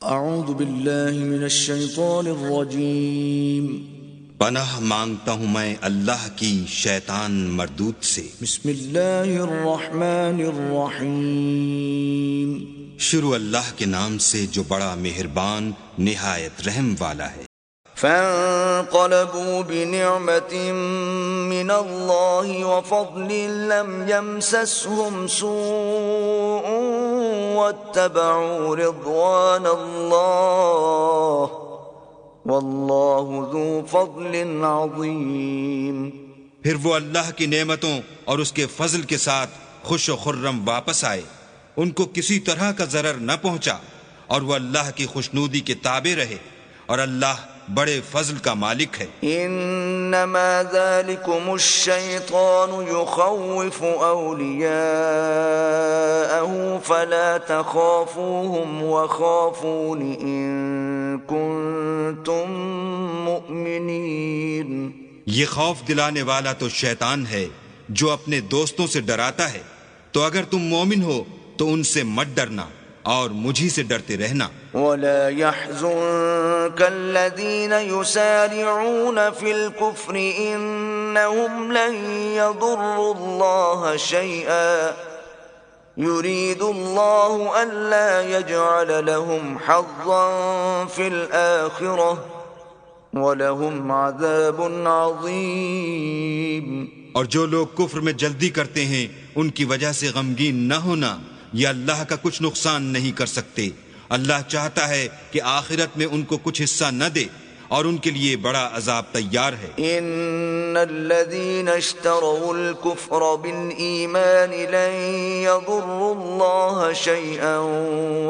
اعوذ باللہ من الشیطان الرجیم پناہ مانگتا ہوں میں اللہ کی شیطان مردود سے۔ بسم اللہ الرحمن الرحیم شروع اللہ کے نام سے جو بڑا مہربان نہایت رحم والا ہے۔ فانقلبوا بنعمة من الله وفضل لم يمسسهم سوء واتبعوا رضوان الله والله ذو فضل عظيم۔ پھر وہ اللہ کی نعمتوں اور اس کے فضل کے ساتھ خوش و خرم واپس آئے، ان کو کسی طرح کا ضرر نہ پہنچا، اور وہ اللہ کی خوشنودی کے تابع رہے، اور اللہ بڑے فضل کا مالک ہے۔ انما ذلكم الشیطان یخوف اولیاءه فلا تخافوهم وخافون ان کنتم مؤمنین۔ یہ خوف دلانے والا تو شیطان ہے جو اپنے دوستوں سے ڈراتا ہے، تو اگر تم مومن ہو تو ان سے مت ڈرنا اور مجھی سے ڈرتے رہنا۔ ولا يحزنك الذين يسارعون في الكفر إنهم لن يضروا الله شيئا يريد الله ألا يجعل لهم حظا في الآخرة ولهم عذاب عظيم۔ اور جو لوگ کفر میں جلدی کرتے ہیں ان کی وجہ سے غمگین نہ ہونا، یہ اللہ کا کچھ نقصان نہیں کر سکتے۔ اللہ چاہتا ہے کہ آخرت میں ان کو کچھ حصہ نہ دے، اور ان کے لیے بڑا عذاب تیار ہے۔ ان الذين اشتروا الكفر بالایمان لن يضروا الله شيئا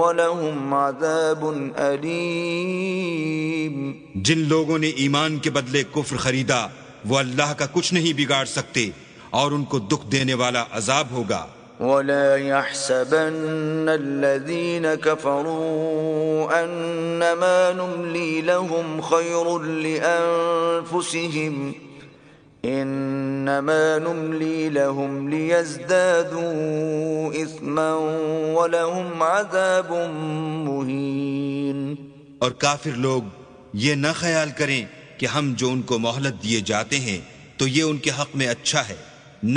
ولهم عذاب الیم۔ جن لوگوں نے ایمان کے بدلے کفر خریدا وہ اللہ کا کچھ نہیں بگاڑ سکتے، اور ان کو دکھ دینے والا عذاب ہوگا۔ ولا يحسبن الذين كفروا أنما نملي لهم خير لأنفسهم إنما نملي لهم ليزدادوا إثما ولهم عذاب مهين۔ اور کافر لوگ یہ نہ خیال کریں کہ ہم جو ان کو مہلت دیے جاتے ہیں تو یہ ان کے حق میں اچھا ہے،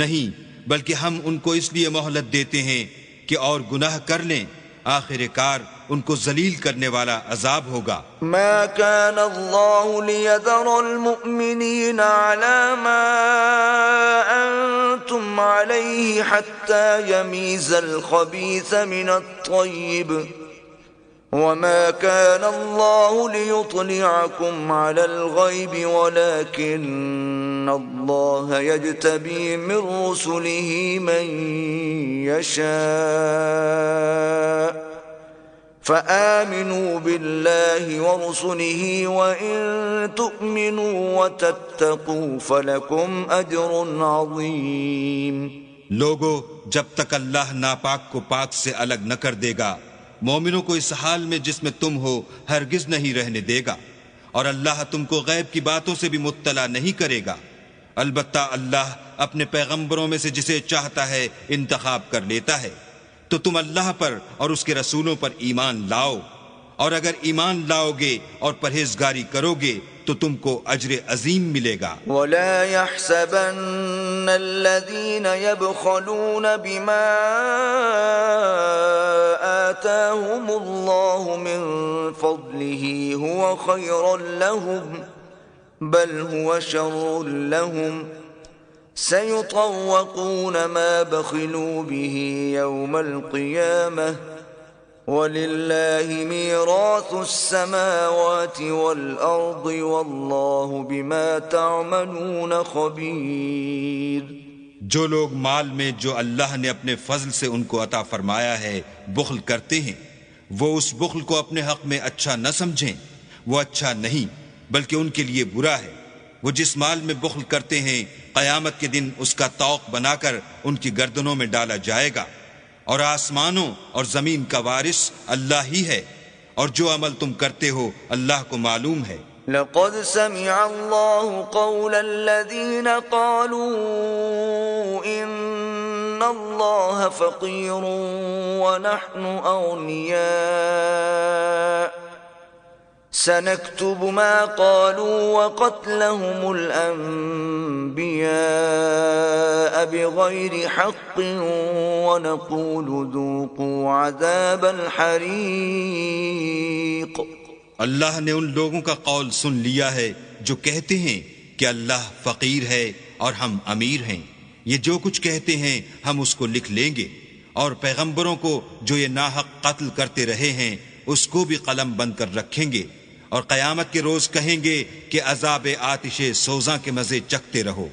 نہیں، بلکہ ہم ان کو اس لیے مہلت دیتے ہیں کہ اور گناہ کر لیں، آخر کار ان کو ذلیل کرنے والا عذاب ہوگا۔ ما كان الله ليذر المؤمنين على ما أنتم عليه حتى يميز الخبيث من الطيب وما كان الله ليطلعكم على الغيب ولكن الله يجتبي من رسله من يشاء فآمنوا بالله ورسله وإن تؤمنوا وتتقوا فلكم أجر عظيم۔ لوگو، جب تک اللہ ناپاک کو پاک سے الگ نہ کر دے گا، مومنوں کو اس حال میں جس میں تم ہو ہرگز نہیں رہنے دے گا، اور اللہ تم کو غیب کی باتوں سے بھی مطلع نہیں کرے گا۔ البتہ اللہ اپنے پیغمبروں میں سے جسے چاہتا ہے انتخاب کر لیتا ہے، تو تم اللہ پر اور اس کے رسولوں پر ایمان لاؤ، اور اگر ایمان لاؤ گے اور پرہیزگاری کرو گے تو تم کو اجر عظیم ملے گا۔ ولا يحسبن الذين يبخلون بما آتاهم الله من فضله هو خيرا لهم بل هو شر لهم سيطوقون ما بخلوا به يوم القيامة وَلِلَّهِ مِيرَاثُ السَّمَاوَاتِ وَالْأَرْضِ وَاللَّهُ بِمَا تَعْمَلُونَ خَبِيرٌ۔ جو لوگ مال میں جو اللہ نے اپنے فضل سے ان کو عطا فرمایا ہے بخل کرتے ہیں، وہ اس بخل کو اپنے حق میں اچھا نہ سمجھیں، وہ اچھا نہیں بلکہ ان کے لیے برا ہے۔ وہ جس مال میں بخل کرتے ہیں قیامت کے دن اس کا طوق بنا کر ان کی گردنوں میں ڈالا جائے گا، اور آسمانوں اور زمین کا وارث اللہ ہی ہے، اور جو عمل تم کرتے ہو اللہ کو معلوم ہے۔ لقد سمع الله قول الذين قالوا إن الله فقير ونحن أغنياء سنكتب ما قالوا وقتلهم الأنبياء بغير حق ونقول ذوقوا عذاب الحريق۔ اللہ نے ان لوگوں کا قول سن لیا ہے جو کہتے ہیں کہ اللہ فقیر ہے اور ہم امیر ہیں، یہ جو کچھ کہتے ہیں ہم اس کو لکھ لیں گے، اور پیغمبروں کو جو یہ ناحق قتل کرتے رہے ہیں اس کو بھی قلم بند کر رکھیں گے، اور قیامت کے روز کہیں گے کہ عذاب آتش سوزاں کے مزے چکھتے رہو۔